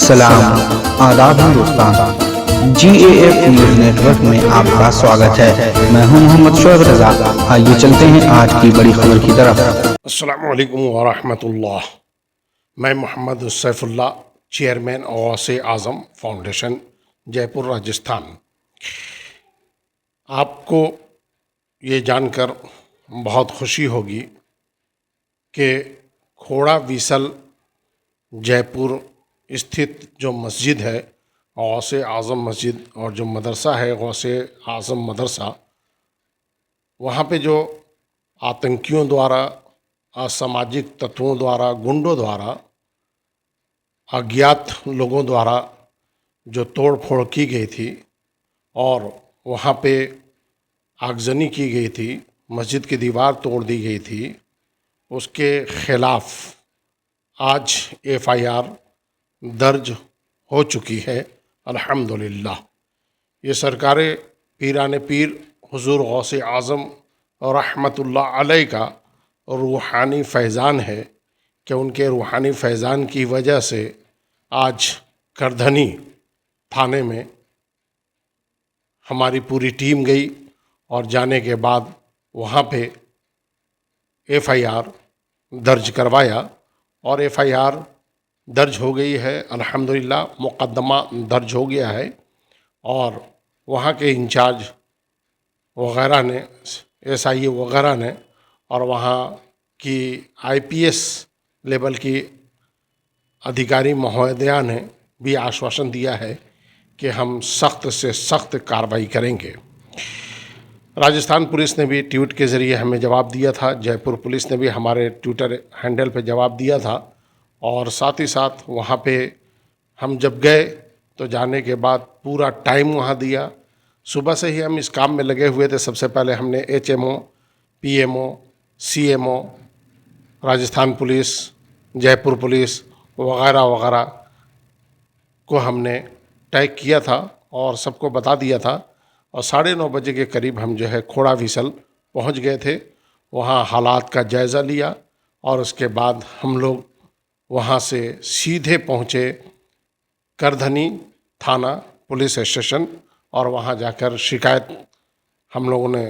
सलाम आदाब Hindustan GAF news network में आपका स्वागत है। मैं हूं मोहम्मद शोएब रजा। आइए चलते हैं आज की बड़ी खबर की तरफ। अस्सलामु अलैकुम व रहमतुल्लाह। मैं मोहम्मद सैफुल्लाह, चेयरमैन गौसे आज़म फाउंडेशन, जयपुर, राजस्थान। आपको ये जानकर बहुत खुशी होगी कि खोड़ा विसल जयपुर स्थित जो मस्जिद है गौसे आज़म मस्जिद और जो मदरसा है गौसे आज़म मदरसा, वहाँ पे जो आतंकियों द्वारा, असामाजिक तत्वों द्वारा, गुंडों द्वारा, अज्ञात लोगों द्वारा जो तोड़ फोड़ की गई थी और वहाँ पे आगजनी की गई थी, मस्जिद की दीवार तोड़ दी गई थी, उसके खिलाफ आज FIR दर्ज हो चुकी है अल्हम्दुलिल्लाह। ये सरकार पीरान पीर हुजूर गौसे आज़म रहमतुल्लाह अलैह का रूहानी फैज़ान है कि उनके रूहानी फैज़ान की वजह से आज करधनी थाने में हमारी पूरी टीम गई और जाने के बाद वहाँ पे FIR दर्ज करवाया और FIR दर्ज हो गई है अल्हम्दुलिल्लाह। मुकदमा दर्ज हो गया है और वहाँ के इंचार्ज वगैरह ने, SIA वगैरह ने और वहाँ की IPS लेवल की अधिकारी महोदया ने भी आश्वासन दिया है कि हम सख्त से सख्त कार्रवाई करेंगे। राजस्थान पुलिस ने भी ट्वीट के ज़रिए हमें जवाब दिया था, जयपुर पुलिस ने भी हमारे ट्विटर हैंडल पे जवाब दिया था और साथ ही साथ वहाँ पे हम जब गए तो जाने के बाद पूरा टाइम वहाँ दिया। सुबह से ही हम इस काम में लगे हुए थे। सबसे पहले हमने HMO, PMO, CMO, Rajasthan police, Jaipur police वगैरह वगैरह को हमने टैग किया था और सबको बता दिया था और 9:30 बजे के करीब हम जो है खोड़ा विसल पहुंच गए थे। वहां हालात का जायज़ा लिया और उसके बाद हम लोग वहां से सीधे पहुंचे करधनी थाना पुलिस स्टेशन और वहां जाकर शिकायत हम लोगों ने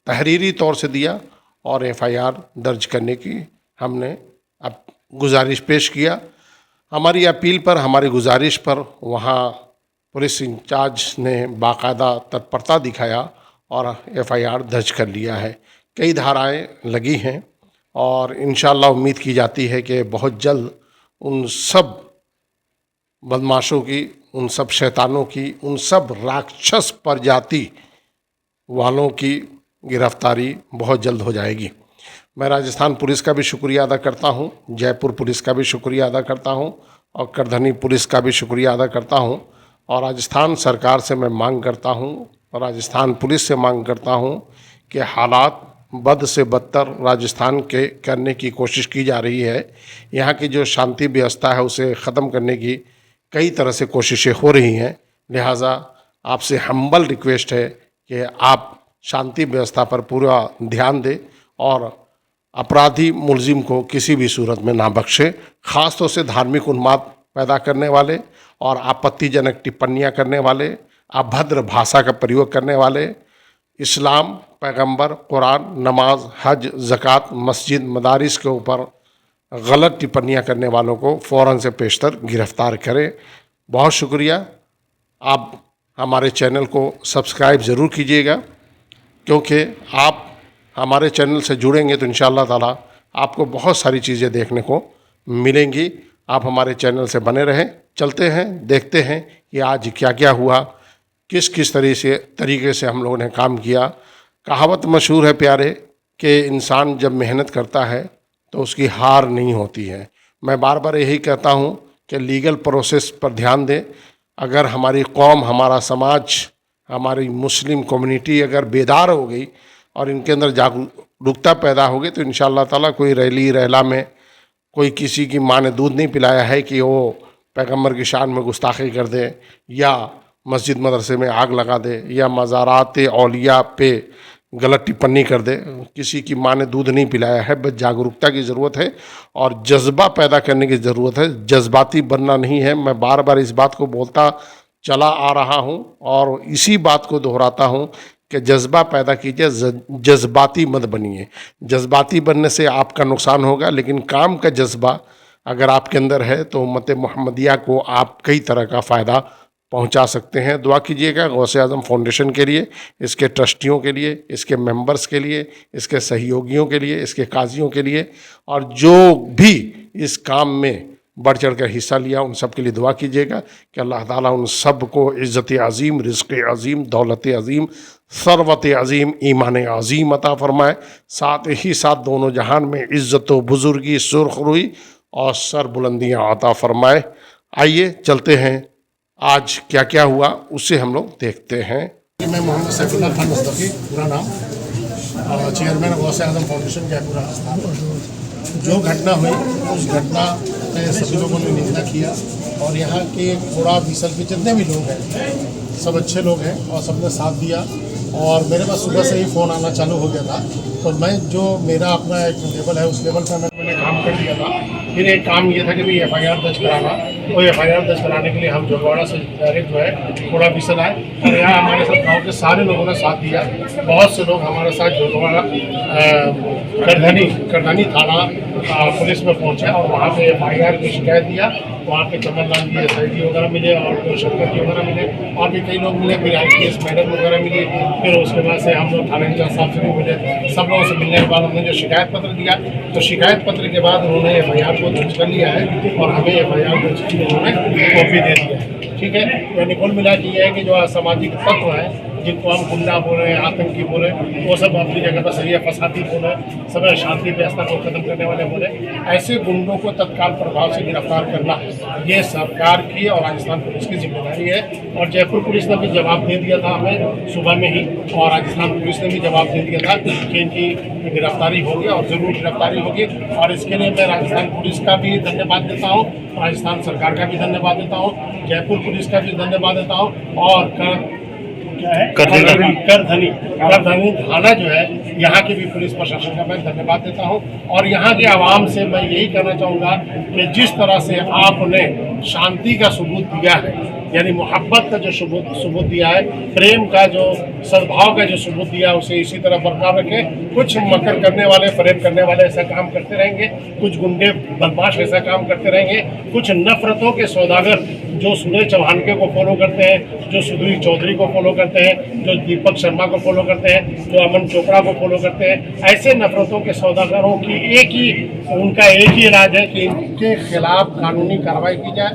तहरीरी तौर से दिया और FIR दर्ज करने की हमने अब गुजारिश पेश किया। हमारी अपील पर, हमारी गुजारिश पर वहाँ पुलिस इंचार्ज ने बाकायदा तत्परता दिखाया और FIR दर्ज कर लिया है। कई धाराएं लगी हैं और इंशाअल्लाह उम्मीद की जाती है कि बहुत जल्द उन सब बदमाशों की, उन सब शैतानों की, उन सब राक्षस प्रजाति वालों की गिरफ्तारी बहुत जल्द हो जाएगी। मैं राजस्थान पुलिस का भी शुक्रिया अदा करता हूँ, जयपुर पुलिस का भी शुक्रिया अदा करता हूँ और करधनी पुलिस का भी शुक्रिया अदा करता हूँ और राजस्थान सरकार से मैं मांग करता हूँ और राजस्थान पुलिस से मांग करता हूँ कि हालात बद से बदतर राजस्थान के करने की कोशिश की जा रही है। यहाँ की जो शांति व्यवस्था है उसे ख़त्म करने की कई तरह से कोशिशें हो रही हैं। लिहाजा आपसे हम्बल रिक्वेस्ट है कि आप शांति व्यवस्था पर पूरा ध्यान दें और अपराधी मुलजिम को किसी भी सूरत में ना बख्शे। ख़ास तौर से धार्मिक उन्माद पैदा करने वाले और आपत्तिजनक टिप्पणियाँ करने वाले, अभद्र भाषा का प्रयोग करने वाले, इस्लाम, पैगंबर, कुरान, नमाज, हज, ज़कात, मस्जिद, मदारिस के ऊपर गलत टिप्पणियाँ करने वालों को फ़ौरन से पेशतर गिरफ़्तार करें। बहुत शुक्रिया। आप हमारे चैनल को सब्सक्राइब ज़रूर कीजिएगा क्योंकि आप हमारे चैनल से जुड़ेंगे तो इंशाअल्लाह ताला आपको बहुत सारी चीज़ें देखने को मिलेंगी। आप हमारे चैनल से बने रहें। चलते हैं, देखते हैं कि आज क्या क्या हुआ, किस किस तरीके से हम लोगों ने काम किया। कहावत मशहूर है प्यारे कि इंसान जब मेहनत करता है तो उसकी हार नहीं होती है। मैं बार बार यही कहता हूँ कि लीगल प्रोसेस पर ध्यान दें। अगर हमारी कौम, हमारा समाज, हमारी मुस्लिम कम्युनिटी अगर बेदार हो गई और इनके अंदर जागरूकता पैदा होगी तो इंशाअल्लाह ताला कोई रैली रैला में कोई किसी की माँ ने दूध नहीं पिलाया है कि वो पैगंबर की शान में गुस्ताखी कर दे या मस्जिद मदरसे में आग लगा दे या मज़ारात औलिया पे गलत टिप्पणी कर दे। किसी की माँ ने दूध नहीं पिलाया है, बस जागरूकता की ज़रूरत है और जज्बा पैदा करने की ज़रूरत है, जज्बाती बनना नहीं है। मैं बार बार इस बात को बोलता चला आ रहा हूँ और इसी बात को दोहराता हूँ कि जज्बा पैदा कीजिए, जज्बाती मत बनिए। जज्बाती बनने से आपका नुकसान होगा, लेकिन काम का जज्बा अगर आपके अंदर है तो उम्मत मुहम्मदिया को आप कई तरह का फ़ायदा पहुंचा सकते हैं। दुआ कीजिएगा गौसे आज़म फाउंडेशन के लिए, इसके ट्रस्टियों के लिए, इसके मेंबर्स के लिए, इसके सहयोगियों के लिए, इसके काजियों के लिए, और जो भी इस काम में बढ़ चढ़ कर हिस्सा लिया उन सब के लिए दुआ कीजिएगा कि अल्लाह ताला उन सब को इज़्ज़त अज़ीम, रिज़्क़ अज़ीम, दौलत अज़ीम, सरवत अज़ीम, ईमान अज़ीम अता फरमाए। साथ ही साथ दोनों जहान में इज़्ज़त व बुज़ुर्गी, सुरखरुई और सर बुलंदियाँ अता फरमाए। आइए चलते हैं, आज क्या क्या हुआ उससे हम लोग देखते हैं। मैं मोहम्मद सैफुल्लाह खान मुस्तफ़ी, पूरा नाम, चेयरमैन गौसे आज़म फाउंडेशन जयपुर राजस्थान। जो घटना हुई उस घटना में सभी लोगों ने निंदा किया और यहाँ के थोड़ा बीसल के जितने भी लोग हैं सब अच्छे लोग हैं और सबने साथ दिया। और मेरे पास सुबह से ही फ़ोन आना चालू हो गया था, तो मैं जो मेरा अपना एक लेवल है उस लेवल पर मैंने काम कर दिया था। फिर एक काम ये था कि भाई FIR दर्ज कराना, तो FIR दर्ज कराने के लिए हम जोगवाड़ा से डायरेक्ट जो है थोड़ा बिसल आए और यहाँ हमारे साथ गाँव के सारे लोगों ने साथ दिया। बहुत से लोग हमारे साथ जोगवाड़ा करधनी थाना पुलिस में पहुँचे और वहाँ पे FIR की शिकायत दिया। वहाँ पे चमनलाल जी SID वगैरह मिले और शंकर जी वगैरह मिले और भी कई लोग मिले, फिर IPS मैडम वगैरह मिले। फिर उसके बाद से हम लोग थाना इंचार्ज साहब से भी मिले। सब लोगों से मिलने के बाद हमने जो शिकायत पत्र दिया, तो शिकायत पत्र के बाद उन्होंने FIR को दर्ज कर लिया है और हमें FIR दर्ज की उन्होंने कॉपी दे दी है। ठीक है, यानी कुल मिला के ये है कि जो असामाजिक तत्व हैं जिनको हम गुंडा बोल रहे हैं, आतंकी बोल रहे हैं, वो सब अपनी जगह पर सही है, फसादी बोल रहे हैं, सब शांति व्यवस्था को खत्म करने वाले बोले। ऐसे गुंडों को तत्काल प्रभाव से गिरफ्तार करना ये सरकार की और राजस्थान पुलिस की जिम्मेदारी है। और जयपुर पुलिस ने भी जवाब दे दिया था हमें सुबह में ही, और राजस्थान पुलिस ने भी जवाब दे दिया था कि इनकी गिरफ्तारी होगी और ज़रूर गिरफ्तारी होगी। और इसके लिए मैं राजस्थान पुलिस का भी धन्यवाद देता हूँ, राजस्थान सरकार का भी धन्यवाद देता हूँ, जयपुर पुलिस का भी धन्यवाद देता हूँ और क्या है करधनी थाना जो है यहाँ के भी पुलिस प्रशासन का मैं धन्यवाद देता हूँ। और यहाँ के आवाम से मैं यही कहना चाहूँगा कि जिस तरह से आपने शांति का सबूत दिया है, यानी मोहब्बत का जो सबूत दिया है, प्रेम का जो सद्भाव का जो सबूत दिया है, उसे इसी तरह बरकरार रखें। कुछ मकर करने वाले, फरेब करने वाले ऐसा काम करते रहेंगे, कुछ गुंडे बदमाश ऐसा काम करते रहेंगे, कुछ नफरतों के सौदागर जो सुनील चौहानके को फॉलो करते हैं, जो सुधीर चौधरी को फॉलो करते हैं, जो दीपक शर्मा को फॉलो करते हैं, जो अमन चोपड़ा को फॉलो करते हैं, ऐसे नफरतों के सौदागरों की उनका एक ही इलाज है कि इनके खिलाफ कानूनी कार्रवाई की जाए,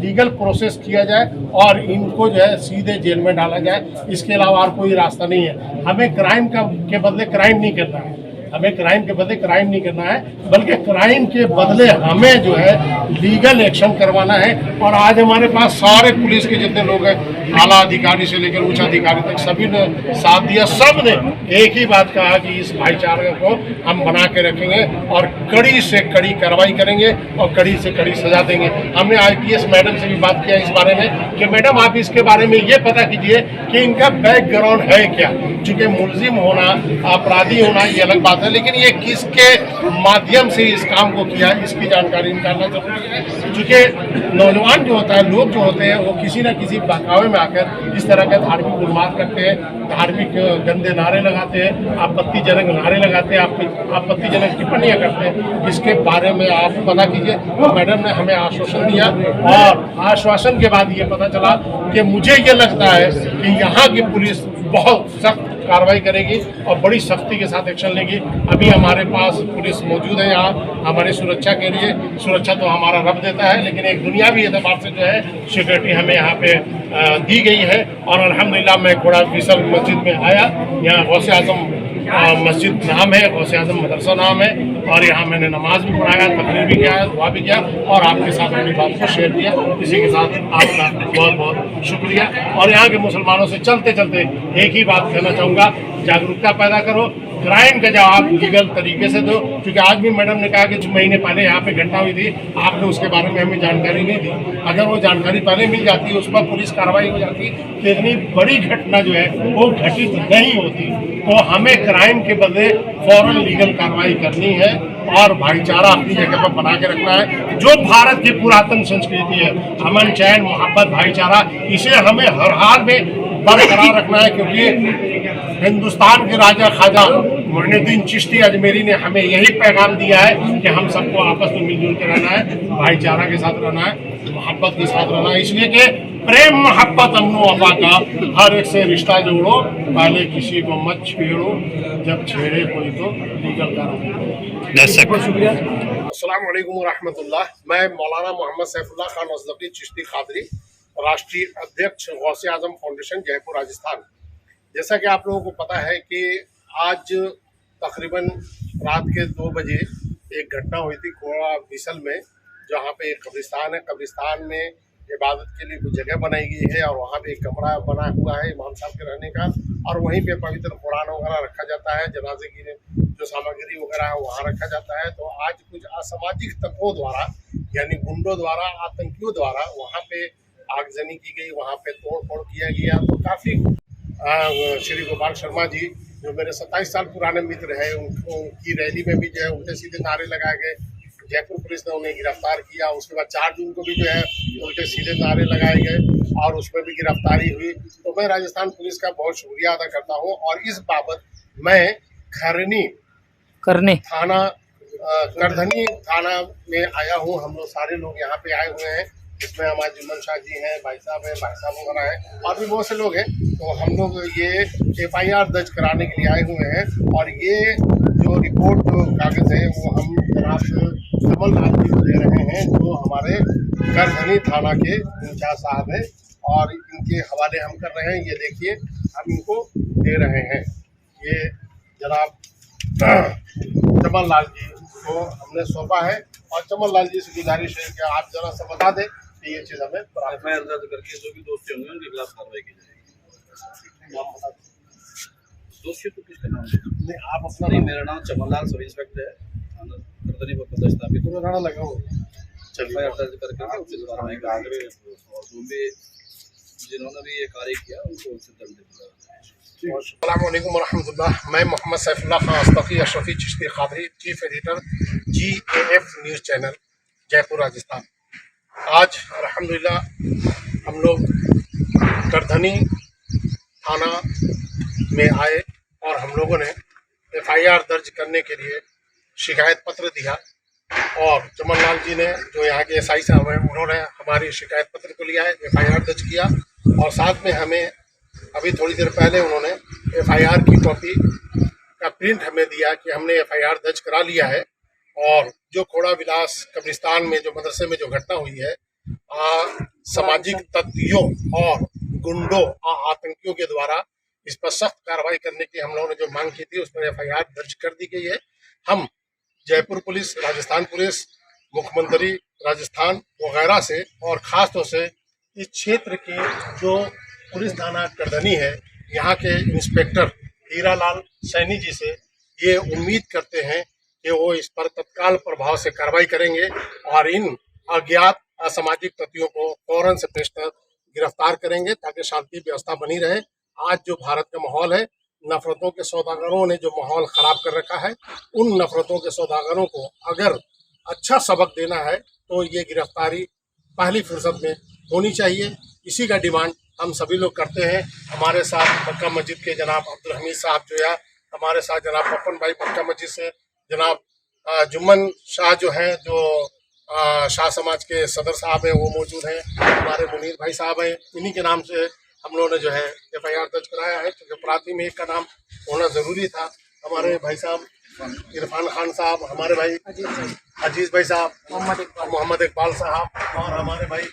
लीगल प्रोसेस किया जाए और इनको जो है सीधे जेल में डाला जाए। इसके अलावा और कोई रास्ता नहीं है। हमें क्राइम के बदले क्राइम नहीं करना है, हमें क्राइम के बदले क्राइम नहीं करना है, बल्कि क्राइम के बदले हमें जो है लीगल एक्शन करवाना है। और आज हमारे पास सारे पुलिस के जितने लोग हैं, आला अधिकारी से लेकर उच्च अधिकारी तक, सभी ने साथ दिया। सब ने एक ही बात कहा कि इस भाईचारे को हम बना के रखेंगे और कड़ी से कड़ी कार्रवाई करेंगे और कड़ी से कड़ी सजा देंगे। हमने IPS मैडम से भी बात किया इस बारे में कि मैडम आप इसके बारे में ये पता कीजिए कि इनका बैकग्राउंड है क्या। चूँकि मुलजिम होना, अपराधी होना ये अलग बात है, लेकिन ये किसके माध्यम से इस काम को किया इसकी जानकारी निकालना जरूरी है। चूँकि नौजवान जो होता है, लोग जो होते हैं, वो किसी न किसी बहकावे में आकर इस तरह के धार्मिक उन्माद करते हैं, धार्मिक गंदे नारे लगाते हैं, आपत्तिजनक नारे लगाते हैं, आपत्तिजनक टिप्पणियाँ करते हैं। इसके बारे में आप पता कीजिए। तो मैडम ने हमें आश्वासन दिया और आश्वासन के बाद ये पता चला कि मुझे ये लगता है कि यहाँ की पुलिस बहुत सख्त कार्रवाई करेगी और बड़ी सख्ती के साथ एक्शन लेगी। अभी हमारे पास पुलिस मौजूद है यहाँ हमारी सुरक्षा के लिए। सुरक्षा तो हमारा रब देता है, लेकिन एक दुनियावी एतबार से जो है सिक्योरिटी हमें यहाँ पे दी गई है। और अल्हम्दुलिल्लाह मैं घोड़ा विसल मस्जिद में आया, यहाँ गौसे आज़म मस्जिद नाम है, गौसे आज़म मदरसा नाम है, और यहाँ मैंने नमाज भी पढ़ाया, तकरीर भी किया, दुआ भी किया और आपके साथ अपनी बात को शेयर किया। इसी के साथ आपका बहुत बहुत शुक्रिया। और यहाँ के मुसलमानों से चलते चलते एक ही बात कहना चाहूँगा, जागरूकता पैदा करो, क्राइम का जवाब लीगल तरीके से दो। क्योंकि आज भी मैडम ने कहा कि 6 महीने पहले यहाँ पे घटना हुई थी, आपने उसके बारे में हमें जानकारी नहीं दी। अगर वो जानकारी पहले मिल जाती, उस पर पुलिस कार्रवाई हो जाती, तो इतनी बड़ी घटना जो है वो घटित नहीं होती। तो हमें क्राइम के बदले फौरन लीगल कार्रवाई करनी है और भाईचारा अपनी जगह पर बना के रखना है। जो भारत की पुरातन संस्कृति है, अमन, चैन, मोहब्बत, भाईचारा, इसे हमें हर हाल में बरकरार रखना है। क्योंकि हिंदुस्तान के राजा ख्वाजा मोइनुद्दीन चिश्ती अजमेरी ने हमें यही पैगाम दिया है कि हम सबको आपस में मिलजुल के रहना है, भाईचारा के साथ रहना है, मोहब्बत के साथ रहना है। इसलिए कि प्रेम, मोहब्बत, अमन वफा का हर एक से रिश्ता जोड़ो, पहले किसी को मत छेड़ो, जब छेड़े कोई तो लीगल करो। शुक्रिया। अस्सलाम वालेकुम व रहमतुल्लाह। मैं मौलाना मोहम्मद सैफुल्लाह खान अज़दकी चिश्ती कादरी, राष्ट्रीय अध्यक्ष गौसे आजम फाउंडेशन, जयपुर, राजस्थान। जैसा कि आप लोगों को पता है कि आज तकरीबन रात के 2 बजे एक घटना हुई थी कोड़ा बिसल में, जहाँ पे एक कब्रिस्तान है। कब्रिस्तान में इबादत के लिए कुछ जगह बनाई गई है और वहाँ पे एक कमरा बना हुआ है इमाम साहब के रहने का, और वहीं पे पवित्र कुरान वगैरह रखा जाता है, जनाजे की जो सामग्री वगैरह है वहाँ रखा जाता है। तो आज कुछ असामाजिक तत्वों द्वारा, यानी गुंडों द्वारा, आतंकियों द्वारा वहाँ पे आगजनी की गई, वहाँ पे तोड़ फोड़ किया गया। तो काफ़ी श्री गोपाल शर्मा जी जो मेरे 27 साल पुराने मित्र हैं, उनकी रैली में भी जो है उल्टे सीधे नारे लगाए गए। जयपुर पुलिस ने उन्हें गिरफ्तार किया। उसके बाद 4 जून को भी जो है उल्टे सीधे नारे लगाए गए और उसमें भी गिरफ्तारी हुई। तो मैं राजस्थान पुलिस का बहुत शुक्रिया अदा करता हूँ। और इस बाबत मैं करधनी थाना में आया हूँ। हम लोग सारे लोग यहाँ पे आए हुए हैं, इसमें हमारे जुम्मन शाह जी हैं, भाई साहब वगैरह हैं, और भी बहुत से लोग हैं। तो हम लोग ये FIR दर्ज कराने के लिए आए हुए हैं। और ये जो रिपोर्ट जो कागज़ है वो हम जनाब कमल लाल जी को दे रहे हैं, जो हमारे करधनी थाना के इंचार्ज साहब हैं, और इनके हवाले हम कर रहे हैं। ये देखिए, हम इनको दे रहे हैं। ये जनाब चमन लाल जी को हमने सौंपा है, और चमन लाल जी से गुजारिश है कि आप जरा सा बता दें कि ये चीज़ हमें FIR दर्ज करके जो भी दोषी होंगे उनके खिलाफ कार्रवाई की जाएगी। दोषी तो किसका नाम नहीं, आप अपना नहीं, मेरा नाम चमनलाल, सब इंस्पेक्टर है, करधनी पर पदस्थापित तुम्हें राणा लगा हो। FIR दर्ज करके उचित कार्रवाई करेंगे और जो भी जिन्होंने भी ये कार्य किया उनको उचित दंड दिया। अस्सलाम वालेकुम रहमतुल्लाह। मैं Mohammad Saifullah Khan Azdaki Ashrafi Chishti Qadri, chief editor GAF news channel, Jaipur, Rajasthan. आज अल्हम्दुलिल्लाह हम लोग करधनी थाना में आए और हम लोगों ने FIR दर्ज करने के लिए शिकायत पत्र दिया। और चमन लाल जी ने, जो यहाँ के SI साहब हैं, उन्होंने हमारी शिकायत पत्र को लिया है, FIR दर्ज किया। और साथ में हमें अभी थोड़ी देर पहले उन्होंने FIR की कॉपी का प्रिंट हमें दिया कि हमने FIR दर्ज करा लिया है। और जो खोड़ा विलास कब्रिस्तान में जो मदरसे में जो घटना हुई है, सामाजिक तत्वियों और गुंडों और आतंकियों के द्वारा इस पर सख्त कार्रवाई करने की हम लोगों ने जो मांग की थी, उस पर FIR दर्ज कर दी गई है। हम जयपुर पुलिस, राजस्थान पुलिस, मुख्यमंत्री राजस्थान वगैरह से, और ख़ास तौर से इस क्षेत्र के जो पुलिस थाना करधनी है, यहाँ के इंस्पेक्टर हीरालाल सैनी जी से ये उम्मीद करते हैं कि वो इस पर तत्काल प्रभाव से कार्रवाई करेंगे और इन अज्ञात असामाजिक तत्वों को फौरन से पेशतर गिरफ्तार करेंगे, ताकि शांति व्यवस्था बनी रहे। आज जो भारत का माहौल है, नफरतों के सौदागरों ने जो माहौल ख़राब कर रखा है, उन नफरतों के सौदागरों को अगर अच्छा सबक देना है तो ये गिरफ्तारी पहली फुर्सत में होनी चाहिए। इसी का डिमांड हम सभी लोग करते हैं। हमारे साथ मक्का मस्जिद के जनाब अब्दुल हमीद साहब जो है, हमारे साथ जनाब पप्पन भाई मक्का मस्जिद से, जनाब जुम्मन शाह जो हैं, जो शाह समाज के सदर साहब हैं, वो मौजूद हैं, हमारे मुनीर भाई साहब हैं। इन्हीं के नाम से हम लोगों ने जो है FIR दर्ज कराया है, क्योंकि अपराधी में एक का नाम होना ज़रूरी था। हमारे भाई साहब इरफान खान साहब, हमारे भाई अजीज़ भाई साहब, मोहम्मद इकबाल साहब, और हमारे भाई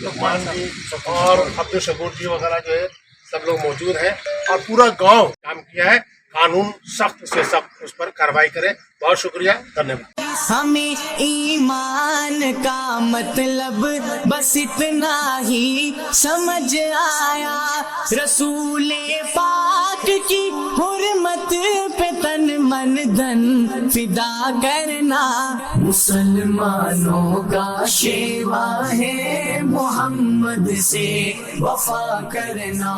लुकमान जी और अब्दुल शकूर जी वगैरह जो है सब लोग मौजूद हैं। और पूरा गांव काम किया है। कानून सख्त से सख्त उस पर कार्रवाई करे। बहुत शुक्रिया, धन्यवाद। हमें ईमान का मतलब बस इतना ही समझ आया, रसूले पाक की हुर्मत पे तन मन धन फिदा करना, मुसलमानों का शेवा है मोहम्मद से वफा करना।